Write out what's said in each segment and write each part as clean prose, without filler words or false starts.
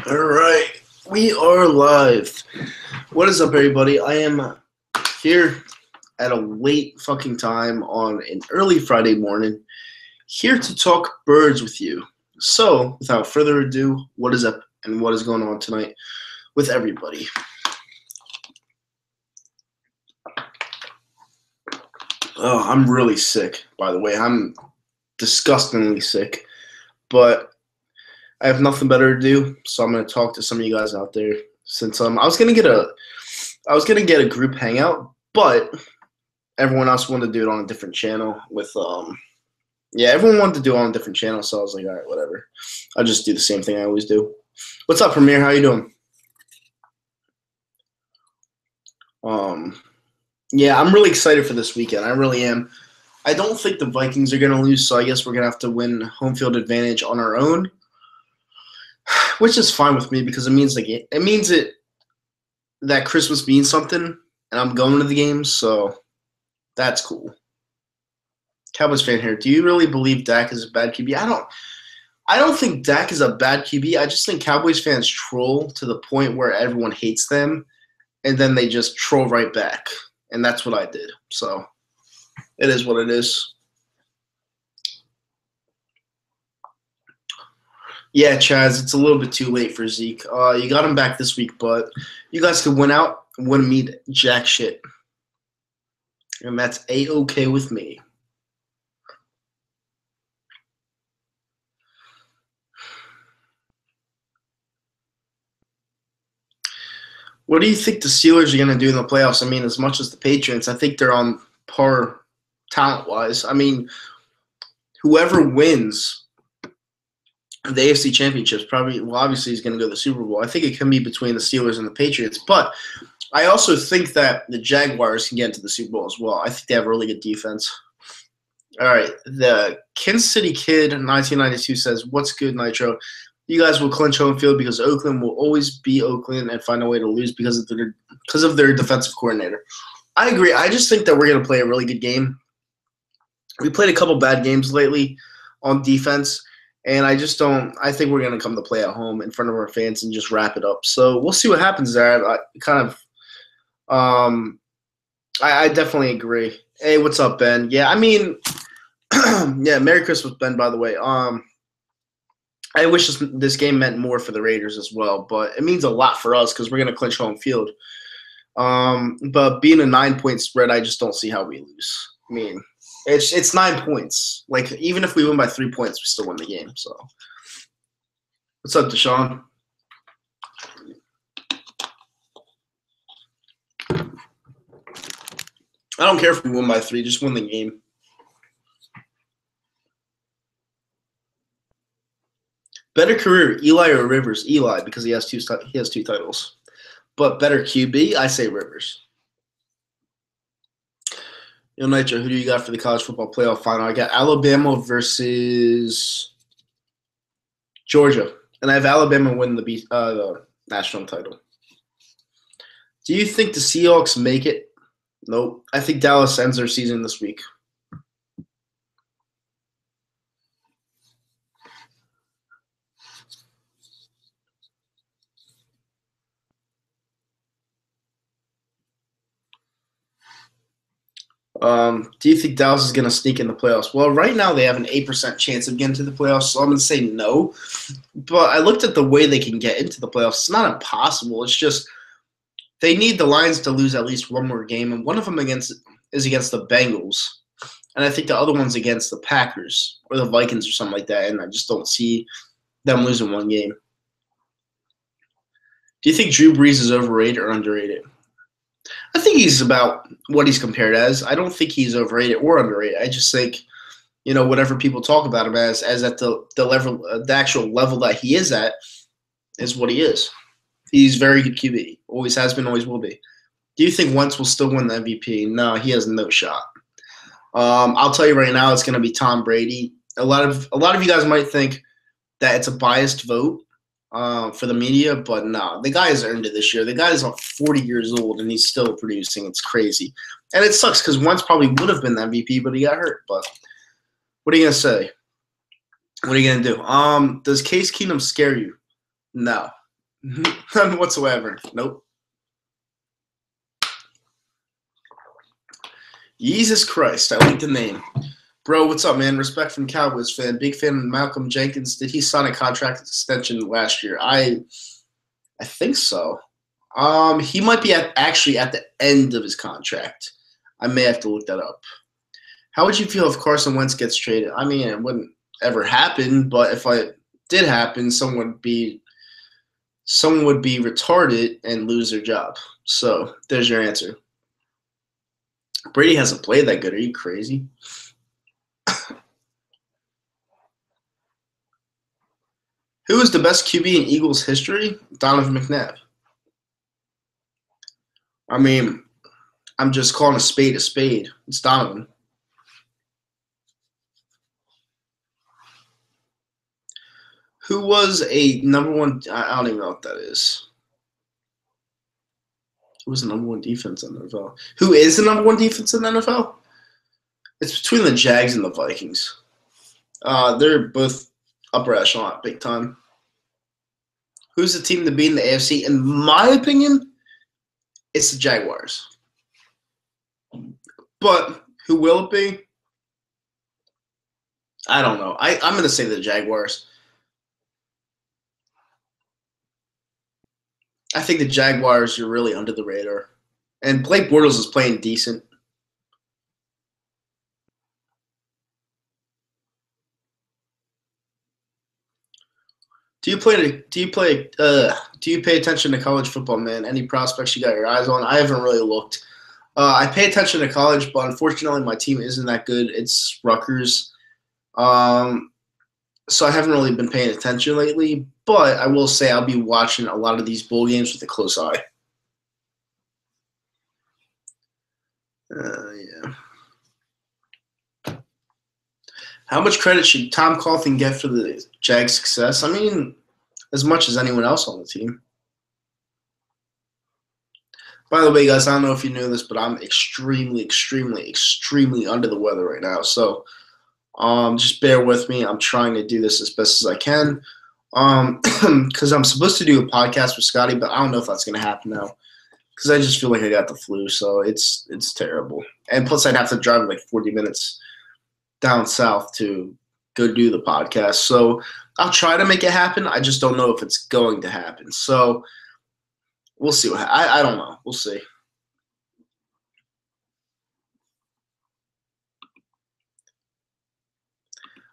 All right, we are live. What is up, everybody? I am here at a late fucking time on an early Friday morning, here to talk birds with you. So, without further ado, what is up and what is going on tonight with everybody? Oh, I'm really sick, by the way. I'm disgustingly sick, but I have nothing better to do, so I'm gonna talk to some of you guys out there. Since I was gonna get a group hangout, but everyone else wanted to do it on a different channel with everyone wanted to do it on a different channel, so I was like, all right, whatever. I'll just do the same thing I always do. What's up, Premier? How you doing? Yeah, I'm really excited for this weekend. I really am. I don't think the Vikings are gonna lose, so I guess we're gonna have to win home field advantage on our own, which is fine with me because it means that Christmas means something, and I'm going to the games, so that's cool. Cowboys fan here. Do you really believe Dak is a bad QB? I don't think Dak is a bad QB. I just think Cowboys fans troll to the point where everyone hates them, and then they just troll right back, and that's what I did. So it is what it is. Yeah, Chaz, it's a little bit too late for Zeke. You got him back this week, but you guys could win out and wouldn't mean jack shit. And that's A-okay with me. What do you think the Steelers are going to do in the playoffs? I mean, as much as the Patriots, I think they're on par talent-wise. I mean, whoever wins the AFC Championships obviously is going to go to the Super Bowl. I think it can be between the Steelers and the Patriots, but I also think that the Jaguars can get into the Super Bowl as well. I think they have a really good defense. All right, the Kansas City Kid 1992 says, "What's good, Nitro? You guys will clinch home field because Oakland will always be Oakland and find a way to lose because of their defensive coordinator." I agree. I just think that we're going to play a really good game. We played a couple bad games lately on defense, and I think we're going to come to play at home in front of our fans and just wrap it up. So we'll see what happens there. I definitely agree. Hey, what's up, Ben? Yeah, I mean, yeah, Merry Christmas, Ben, by the way. I wish this game meant more for the Raiders as well, but it means a lot for us because we're going to clinch home field. But being a 9-point spread, I just don't see how we lose. I mean, it's 9 points. Like, even if we win by 3 points, we still win the game. So, what's up, Deshaun? I don't care if we win by 3. Just win the game. Better career, Eli or Rivers? Eli, because he has two titles. But better QB, I say Rivers. Yo, Nitro, who do you got for the college football playoff final? I got Alabama versus Georgia, and I have Alabama win the national title. Do you think the Seahawks make it? Nope. I think Dallas ends their season this week. Do you think Dallas is going to sneak in the playoffs? Well, right now they have an 8% chance of getting to the playoffs, so I'm going to say no. But I looked at the way they can get into the playoffs. It's not impossible. It's just they need the Lions to lose at least one more game, and one of them is against the Bengals. And I think the other one's against the Packers or the Vikings or something like that, and I just don't see them losing one game. Do you think Drew Brees is overrated or underrated? I think he's about what he's compared as. I don't think he's overrated or underrated. I just think, whatever people talk about him as at the level, the actual level that he is at, is what he is. He's very good QB. Always has been, always will be. Do you think Wentz will still win the MVP? No, he has no shot. I'll tell you right now, it's going to be Tom Brady. A lot of you guys might think that it's a biased vote for the media, but no, the guy has earned it this year. The guy is 40 years old, and he's still producing. It's crazy. And it sucks because Wentz probably would have been the MVP, but he got hurt. But what are you going to say? What are you going to do? Does Case Keenum scare you? No. None whatsoever. Nope. Jesus Christ, I like the name. Bro, what's up, man? Respect from Cowboys fan. Big fan of Malcolm Jenkins. Did he sign a contract extension last year? I think so. He might be actually at the end of his contract. I may have to look that up. How would you feel if Carson Wentz gets traded? I mean, it wouldn't ever happen, but if it did happen, someone would be retarded and lose their job. So there's your answer. Brady hasn't played that good. Are you crazy? Who is the best QB in Eagles history? Donovan McNabb. I mean, I'm just calling a spade a spade. It's Donovan. Who was a number one? I don't even know what that is. Who was the number one defense in the NFL? Who is the number one defense in the NFL? It's between the Jags and the Vikings. They're both upper echelon, big time. Who's the team to beat in the AFC? In my opinion, it's the Jaguars. But who will it be? I don't know. I'm going to say the Jaguars. I think the Jaguars are really under the radar. And Blake Bortles is playing decent. Do you pay attention to college football, man? Any prospects you got your eyes on? I haven't really looked. I pay attention to college, but unfortunately my team isn't that good. It's Rutgers. So I haven't really been paying attention lately, but I will say I'll be watching a lot of these bowl games with a close eye. Yeah. How much credit should Tom Coughlin get for the Jags' success? I mean, as much as anyone else on the team. By the way, guys, I don't know if you knew this, but I'm extremely, extremely, extremely under the weather right now. So just bear with me. I'm trying to do this as best as I can because I'm supposed to do a podcast with Scotty, but I don't know if that's going to happen now because I just feel like I got the flu. So it's terrible. And plus, I'd have to drive like 40 minutes down south to go do the podcast. So I'll try to make it happen. I just don't know if it's going to happen. So we'll see. I don't know. We'll see.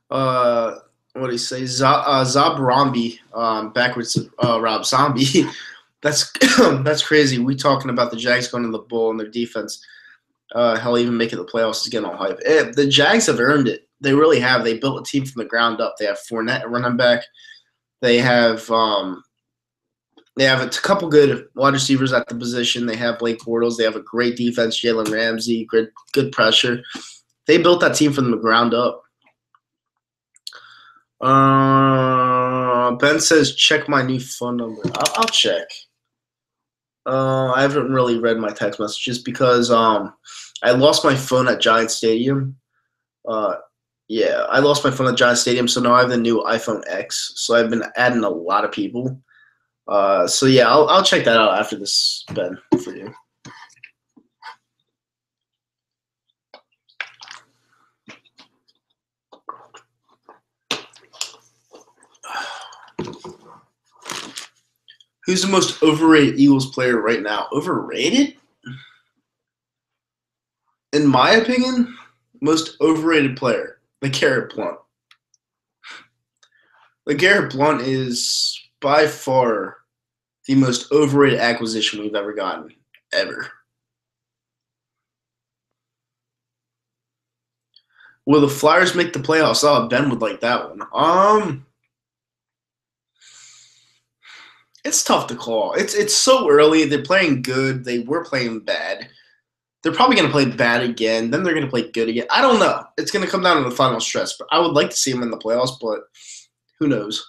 What do you say? Zabrambi, backwards, Rob Zombie. That's crazy. We talking about the Jags going to the bowl and their defense. Hell, even making the playoffs is getting all hype. The Jags have earned it. They really have. They built a team from the ground up. They have Fournette, a running back. They have a couple good wide receivers at the position. They have Blake Bortles. They have a great defense, Jalen Ramsey, good pressure. They built that team from the ground up. Ben says, check my new phone number. I'll check. I haven't really read my text messages because I lost my phone at Giant Stadium. Yeah, I lost my phone at Giant Stadium, so now I have the new iPhone X. So I've been adding a lot of people. So yeah, I'll check that out after this, Ben, for you. Who's the most overrated Eagles player right now? Overrated? In my opinion, most overrated player, LeGarrette Blount. LeGarrette Blount is by far the most overrated acquisition we've ever gotten, ever. Will the Flyers make the playoffs? Oh, Ben would like that one. It's tough to call. It's so early. They're playing good. They were playing bad. They're probably going to play bad again. Then they're going to play good again. I don't know. It's going to come down to the final stretch. But I would like to see them in the playoffs, but who knows?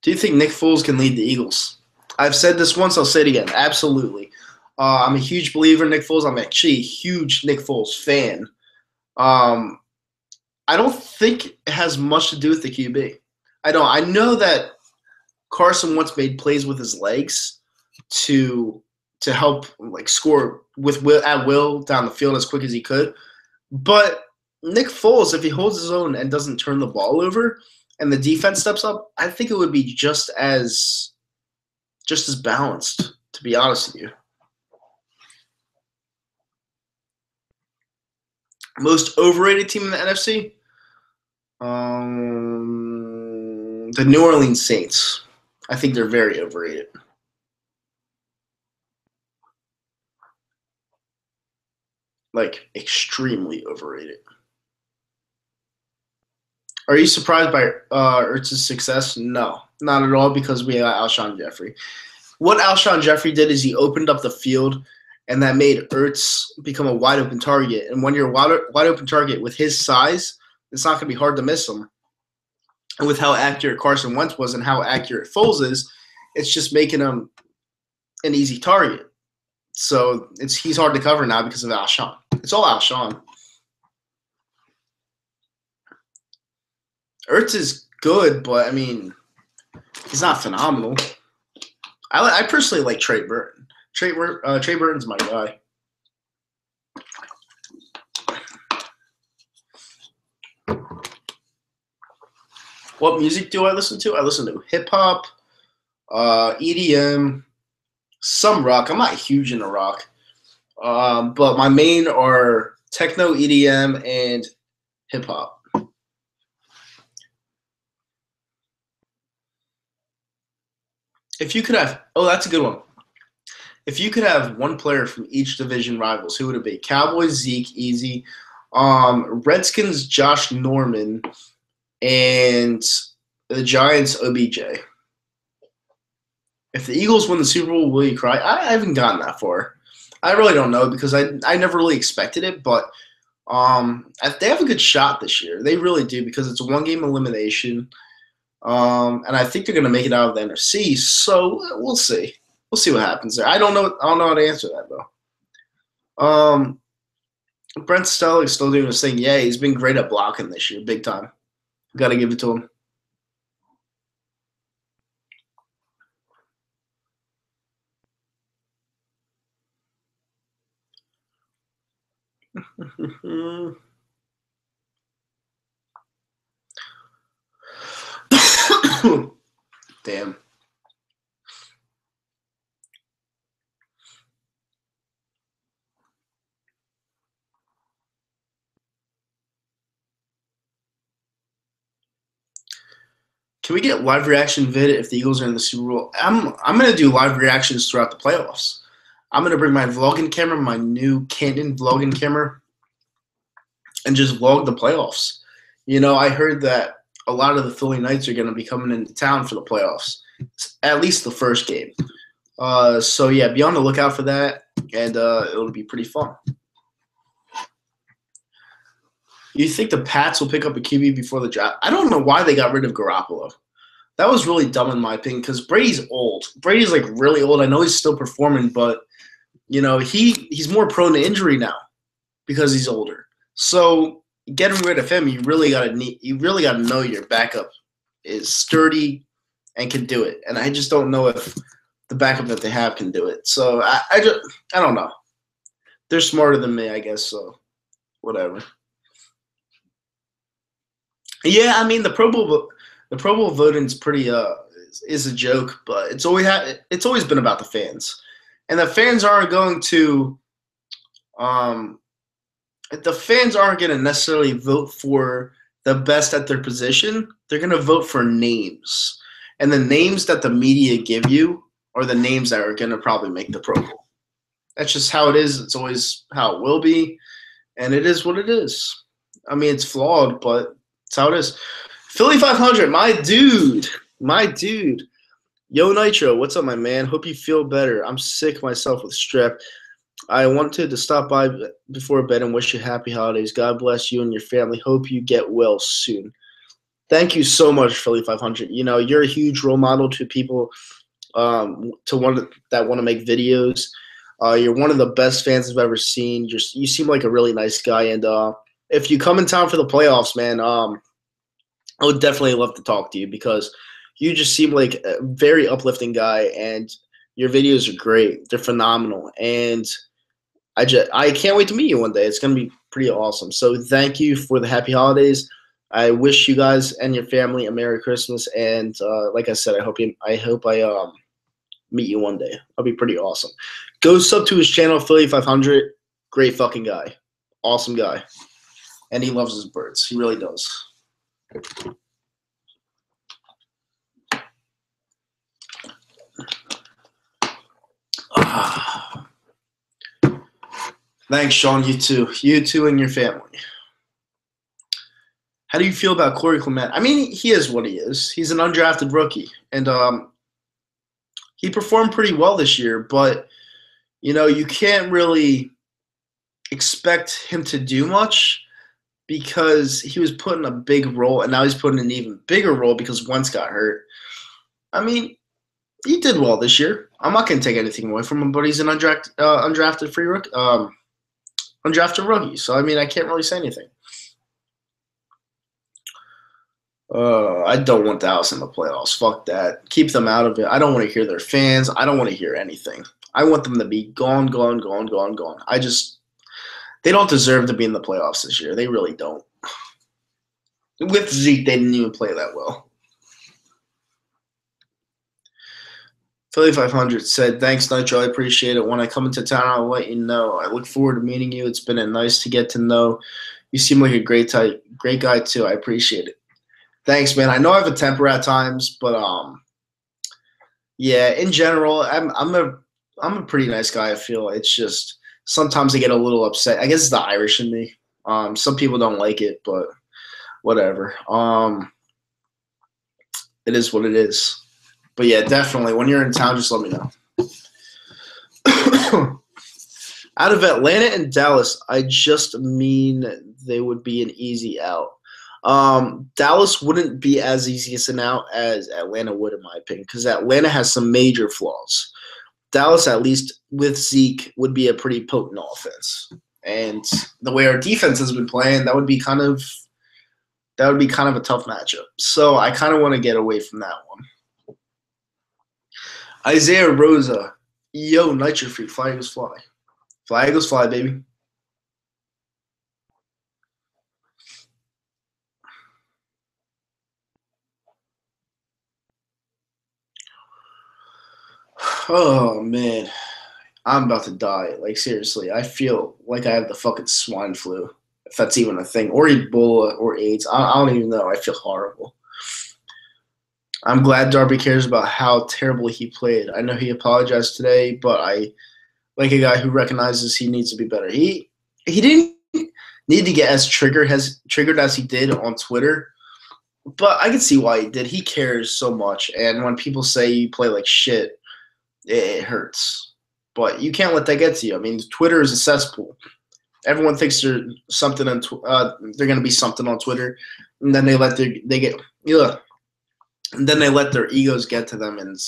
Do you think Nick Foles can lead the Eagles? I've said this once. I'll say it again. Absolutely. I'm a huge believer in Nick Foles. I'm actually a huge Nick Foles fan. I don't think it has much to do with the QB. I don't. I know that Carson once made plays with his legs to help like score with at will down the field as quick as he could. But Nick Foles, if he holds his own and doesn't turn the ball over, and the defense steps up, I think it would be just as balanced. To be honest with you, most overrated team in the NFC, the New Orleans Saints. I think they're very overrated. Like, extremely overrated. Are you surprised by Ertz's success? No, not at all, because we got Alshon Jeffrey. What Alshon Jeffrey did is he opened up the field, and that made Ertz become a wide-open target. And when you're a wide-open target with his size, it's not going to be hard to miss him. And with how accurate Carson Wentz was and how accurate Foles is, it's just making him an easy target. So he's hard to cover now because of Alshon. It's all Alshon. Ertz is good, but, I mean, he's not phenomenal. I personally like Trey Burton. Trey Burton's my guy. What music do I listen to? I listen to hip-hop, EDM, some rock. I'm not huge into rock. But my main are techno, EDM, and hip-hop. If you could have – oh, that's a good one. If you could have one player from each division rivals, who would it be? Cowboys, Zeke, easy. Redskins, Josh Norman, and the Giants, OBJ. If the Eagles win the Super Bowl, will you cry? I haven't gotten that far. I really don't know because I never really expected it, but they have a good shot this year. They really do because it's a one-game elimination, and I think they're going to make it out of the NFC. So we'll see. We'll see what happens there. I don't know how to answer that though. Brent Stelling's still doing his thing. Yeah, he's been great at blocking this year, big time. Got to give it to him. Damn. Can we get live reaction vid if the Eagles are in the Super Bowl? I'm gonna do live reactions throughout the playoffs. I'm gonna bring my vlogging camera, my new Canon vlogging camera, and just vlog the playoffs. You know, I heard that a lot of the Philly Knights are gonna be coming into town for the playoffs, at least the first game. So yeah, be on the lookout for that, and it'll be pretty fun. You think the Pats will pick up a QB before the draft? I don't know why they got rid of Garoppolo. That was really dumb in my opinion because Brady's old. Brady's like really old. I know he's still performing, but you know he's more prone to injury now because he's older. So getting rid of him, you really gotta know your backup is sturdy and can do it. And I just don't know if the backup that they have can do it. So I don't know. They're smarter than me, I guess. So whatever. Yeah, I mean the Pro Bowl voting's pretty is a joke, but it's always been about the fans, and the fans aren't going to necessarily vote for the best at their position. They're going to vote for names, and the names that the media give you are the names that are going to probably make the Pro Bowl. That's just how it is. It's always how it will be, and it is what it is. I mean, it's flawed, but that's how it is. Philly 500, my dude. Yo, Nitro, what's up, my man? Hope you feel better. I'm sick myself with strep. I wanted to stop by before bed and wish you happy holidays. God bless you and your family. Hope you get well soon. Thank you so much, Philly 500. You know, you're a huge role model to people that want to make videos. You're one of the best fans I've ever seen. You seem like a really nice guy, and if you come in town for the playoffs, man, I would definitely love to talk to you because you just seem like a very uplifting guy, and your videos are great. They're phenomenal, and I can't wait to meet you one day. It's gonna be pretty awesome. So thank you for the happy holidays. I wish you guys and your family a Merry Christmas, and like I said, I hope I meet you one day. That'll be pretty awesome. Go sub to his channel, Philly 500. Great fucking guy, awesome guy, and he loves his birds. He really does. Thanks, Sean. You too. You too and your family. How do you feel about Corey Clement? I mean, he is what he is. He's an undrafted rookie, and he performed pretty well this year. But you can't really expect him to do much because he was put in a big role, and now he's put in an even bigger role because Wentz got hurt. I mean, he did well this year. I'm not going to take anything away from him, but he's an undrafted free rookie. Undrafted rookie, so I mean, I can't really say anything. I don't want Dallas in the playoffs. Fuck that. Keep them out of it. I don't want to hear their fans. I don't want to hear anything. I want them to be gone, gone, gone, gone, gone. They don't deserve to be in the playoffs this year. They really don't. With Zeke, they didn't even play that well. Philly 500 said, thanks, Nitro. I appreciate it. When I come into town, I'll let you know. I look forward to meeting you. It's been nice to get to know. You seem like a great guy, too. I appreciate it. Thanks, man. I know I have a temper at times, but yeah, in general, I'm a pretty nice guy, I feel. It's just sometimes I get a little upset. I guess it's the Irish in me. Some people don't like it, but whatever. It is what it is. But yeah, definitely. When you're in town, just let me know. Out of Atlanta and Dallas, I just mean they would be an easy out. Dallas wouldn't be as easy as an out as Atlanta would, in my opinion, because Atlanta has some major flaws. Dallas, at least with Zeke, would be a pretty potent offense. And the way our defense has been playing, that would be kind of a tough matchup. So I kind of want to get away from that one. Isaiah Rosa, yo, Nitro Freak, fly Eagles fly. Fly Eagles fly, baby. Oh, man. I'm about to die. Like, seriously, I feel like I have the fucking swine flu, if that's even a thing, or Ebola or AIDS. I don't even know. I feel horrible. I'm glad Darby cares about how terribly he played. I know he apologized today, but I like a guy who recognizes he needs to be better. He didn't need to get as triggered as he did on Twitter, but I can see why he did. He cares so much, and when people say you play like shit, it hurts. But you can't let that get to you. I mean, Twitter is a cesspool. Everyone thinks they're something, they're going to be something on Twitter, and then they let their egos get to them, and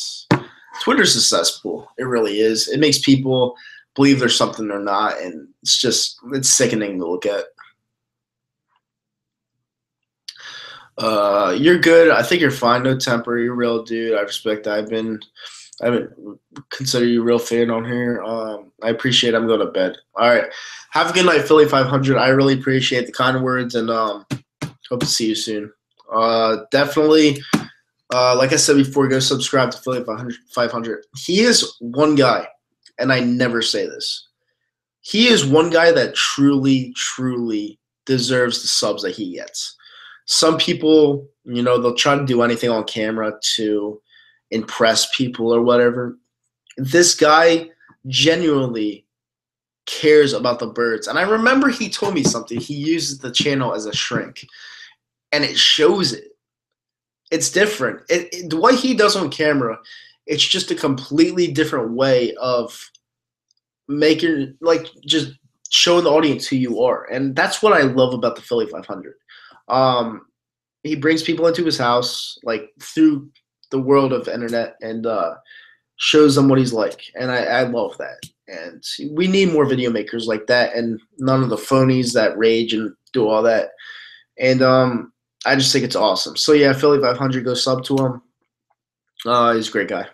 Twitter's a cesspool. It really is. It makes people believe there's something they're not, and it's sickening to look at. You're good. I think you're fine. No temper. You're real, dude. I respect that. I haven't considered you a real fan on here. I appreciate it. I'm going to bed. All right. Have a good night, Philly 500. I really appreciate the kind words, and hope to see you soon. Definitely. Like I said before, go subscribe to Philly 500. He is one guy, and I never say this. He is one guy that truly, truly deserves the subs that he gets. Some people, they'll try to do anything on camera to impress people or whatever. This guy genuinely cares about the birds. And I remember he told me something. He uses the channel as a shrink, and it shows it. It's different. The way he does on camera, it's just a completely different way of making, just showing the audience who you are. And that's what I love about the Philly 500. He brings people into his house, through the world of internet, and shows them what he's like. And I love that. And we need more video makers like that, and none of the phonies that rage and do all that. And I just think it's awesome. So yeah, Philly 500, go sub to him. He's a great guy.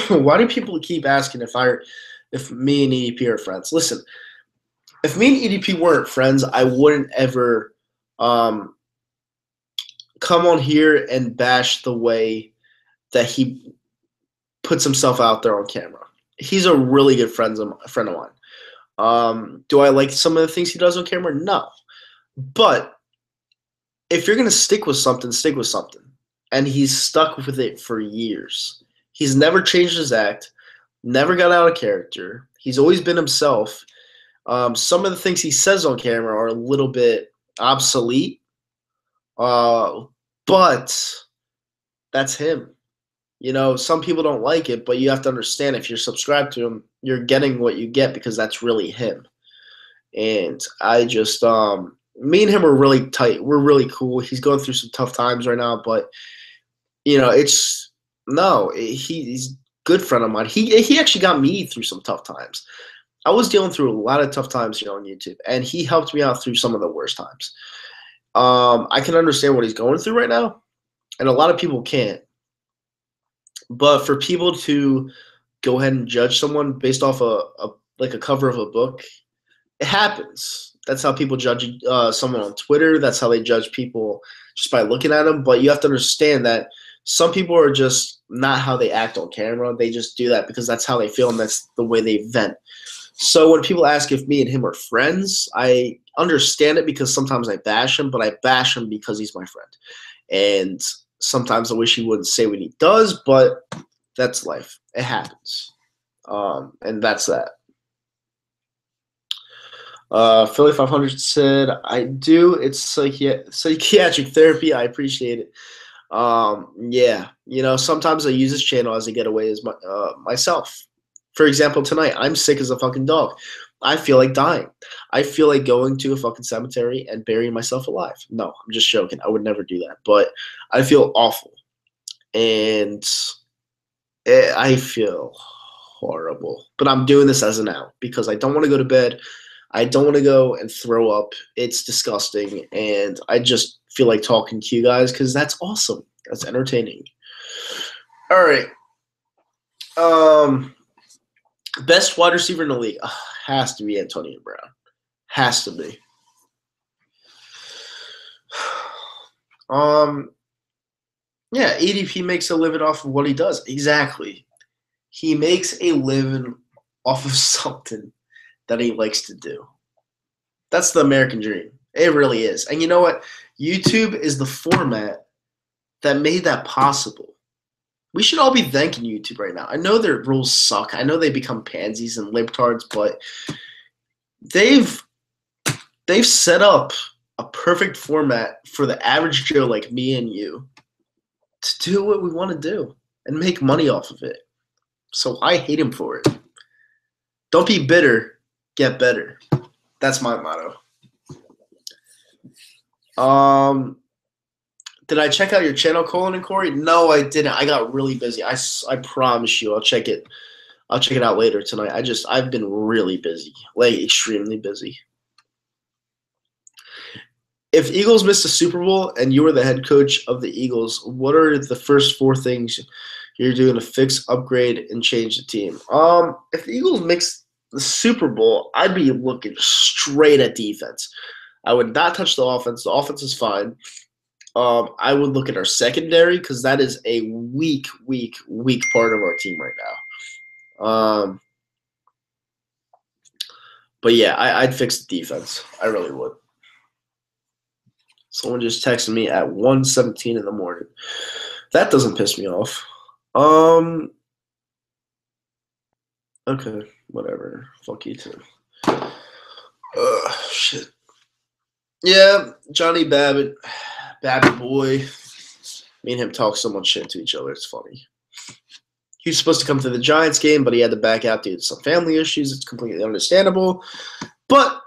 Why do people keep asking if me and EDP are friends? Listen, if me and EDP weren't friends, I wouldn't ever come on here and bash the way that he puts himself out there on camera. He's a really good friend of mine. Do I like some of the things he does on camera? No. But if you're going to stick with something, stick with something. And he's stuck with it for years. He's never changed his act, never got out of character. He's always been himself. Some of the things he says on camera are a little bit obsolete, but that's him. You know, some people don't like it, but you have to understand if you're subscribed to him, you're getting what you get because that's really him. And I just, me and him are really tight. We're really cool. He's going through some tough times right now, but, you know, he's a good friend of mine. He actually got me through some tough times. I was dealing through a lot of tough times here on YouTube, and he helped me out through some of the worst times. I can understand what he's going through right now, and a lot of people can't. But for people to go ahead and judge someone based off a cover of a book, it happens. That's how people judge someone on Twitter. That's how they judge people just by looking at them. But you have to understand that some people are just not how they act on camera. They just do that because that's how they feel and that's the way they vent. So when people ask if me and him are friends, I understand it because sometimes I bash him, but I bash him because he's my friend. And sometimes I wish he wouldn't say what he does, but that's life. It happens. And that's that. Philly 500 said, I do. It's psychiatric therapy. I appreciate it. Yeah. You know, sometimes I use this channel as a getaway as myself. For example, tonight, I'm sick as a fucking dog. I feel like dying. I feel like going to a fucking cemetery and burying myself alive. No, I'm just joking. I would never do that. But I feel awful. And I feel horrible. But I'm doing this as an out because I don't want to go to bed. I don't want to go and throw up. It's disgusting. And I just feel like talking to you guys because that's awesome. That's entertaining. All right. Best wide receiver in the league has to be Antonio Brown. Has to be. Yeah, ADP makes a living off of what he does. Exactly. He makes a living off of something that he likes to do. That's the American dream. It really is. And you know what? YouTube is the format that made that possible. We should all be thanking YouTube right now. I know their rules suck. I know they become pansies and libtards, but they've set up a perfect format for the average Joe like me and you to do what we want to do and make money off of it. So I hate him for it. Don't be bitter, get better. That's my motto. Did I check out your channel, Colin and Corey? No, I didn't. I got really busy. I promise you, I'll check it out later tonight. I've been really busy, like extremely busy. If Eagles missed the Super Bowl and you were the head coach of the Eagles, what are the first 4 things you're doing to fix, upgrade, and change the team? If the Eagles missed the Super Bowl, I'd be looking straight at defense. I would not touch the offense. The offense is fine. I would look at our secondary because that is a weak part of our team right now. But yeah, I'd fix the defense. I really would. Someone just texted me at 1:17 in the morning. That doesn't piss me off. Okay, whatever. Fuck you too. Shit. Yeah, Johnny Babbitt boy. Me and him talk so much shit to each other. It's funny. He was supposed to come to the Giants game, but he had to back out due to some family issues. It's completely understandable. But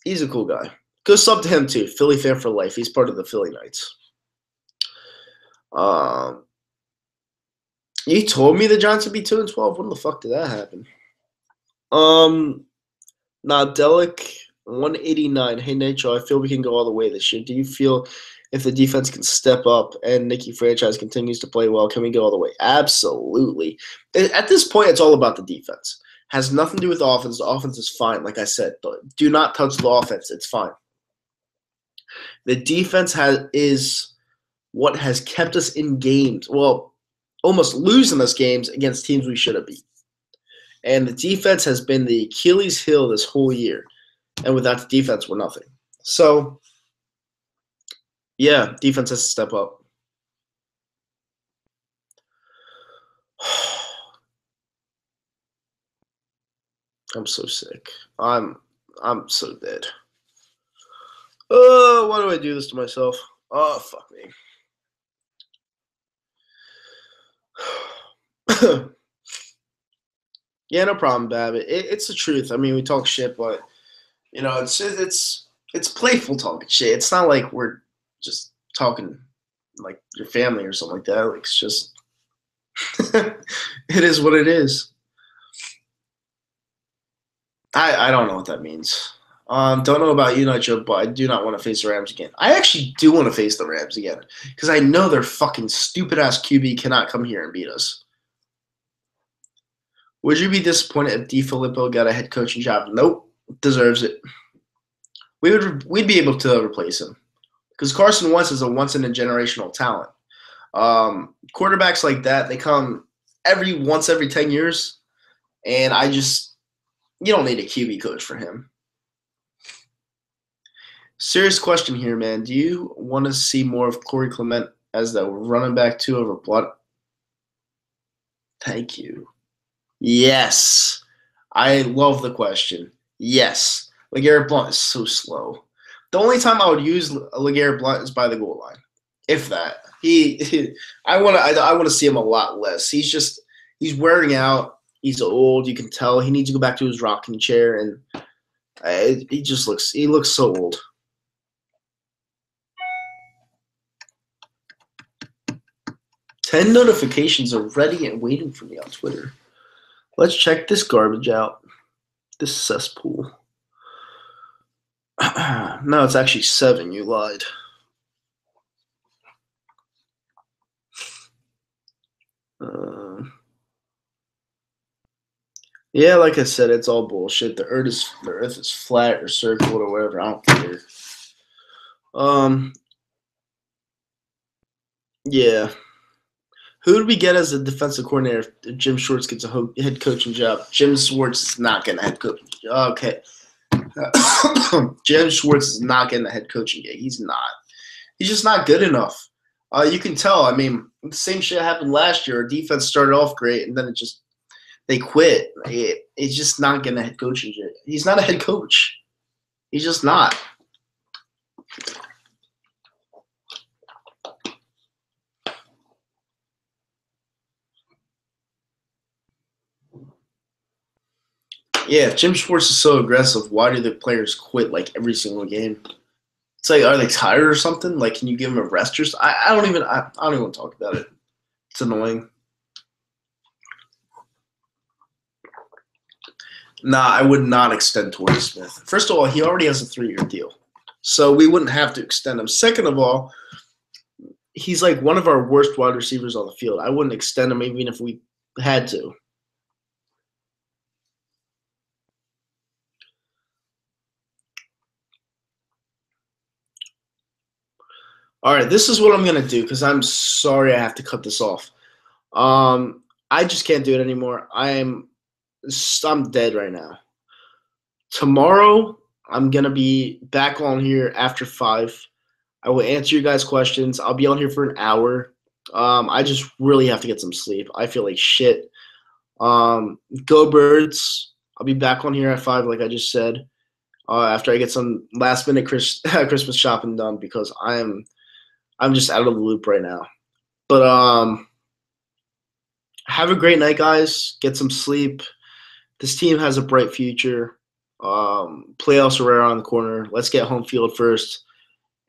he's a cool guy. Go sub to him too. Philly fan for life. He's part of the Philly Knights. You told me the Giants would be 2-12. When the fuck did that happen? Delic. 189. Hey, Nacho, I feel we can go all the way this year. Do you feel if the defense can step up and Nicky franchise continues to play well, can we go all the way? Absolutely. At this point, it's all about the defense. Has nothing to do with the offense. The offense is fine, like I said. But do not touch the offense. It's fine. The defense is what has kept us in games. Well, almost losing us games against teams we should have beat. And the defense has been the Achilles heel this whole year. And without the defense, we're nothing. So, yeah, defense has to step up. I'm so sick. I'm so dead. Oh, why do I do this to myself? Oh, fuck me. Yeah, no problem, Babbitt. It's the truth. I mean, we talk shit, but you know, it's playful talking shit. It's not like we're just talking like your family or something like that. Like, it's just it is what it is. I don't know what that means. Don't know about you, Nitro, but I do not want to face the Rams again. I actually do want to face the Rams again because I know their fucking stupid-ass QB cannot come here and beat us. Would you be disappointed if DeFilippo got a head coaching job? Nope. Deserves it. We'd be able to replace him because Carson Wentz is a once-in-a-generational talent. Quarterbacks like that, they come once every 10 years, and you don't need a QB coach for him. Serious question here, man. Do you want to see more of Corey Clement as the running back 2 over Blunt? Thank you. Yes. I love the question. Yes. LeGarrette Blount is so slow. The only time I would use LeGarrette Blount is by the goal line. If that. I want to see him a lot less. He's wearing out. He's old. You can tell he needs to go back to his rocking chair, and he looks so old. Ten notifications are ready and waiting for me on Twitter. Let's check this garbage out. This cesspool. No, it's actually 7. You lied. Yeah, like I said, it's all bullshit. The Earth is flat or circular or whatever. I don't care. Yeah. Who do we get as a defensive coordinator if Jim Schwartz gets a head coaching job? Jim Schwartz is not getting a head coaching job. Okay. Jim Schwartz is not getting a head coaching gig. He's not. He's just not good enough. You can tell. I mean, the same shit happened last year. Our defense started off great, and then they quit. He's just not getting a head coaching gig. He's not a head coach. He's just not. Yeah, if Jim Schwartz is so aggressive, why do the players quit like every single game? It's like, are they tired or something? Like, can you give them a rest or something? I don't even want to talk about it. It's annoying. Nah, I would not extend Torrey Smith. First of all, he already has a 3-year deal, so we wouldn't have to extend him. Second of all, he's like one of our worst wide receivers on the field. I wouldn't extend him even if we had to. All right, this is what I'm going to do because I'm sorry I have to cut this off. I just can't do it anymore. I'm dead right now. Tomorrow, I'm going to be back on here after 5. I will answer you guys' questions. I'll be on here for an hour. I just really have to get some sleep. I feel like shit. Go Birds. I'll be back on here at 5, like I just said, after I get some last-minute Christmas shopping done because I'm just out of the loop right now. But have a great night, guys. Get some sleep. This team has a bright future. Playoffs are right around the corner. Let's get home field first.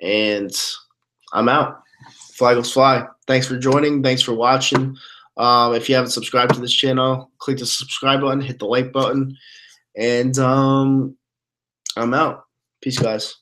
And I'm out. Fly goes fly. Thanks for joining. Thanks for watching. If you haven't subscribed to this channel, click the subscribe button, hit the like button, and I'm out. Peace, guys.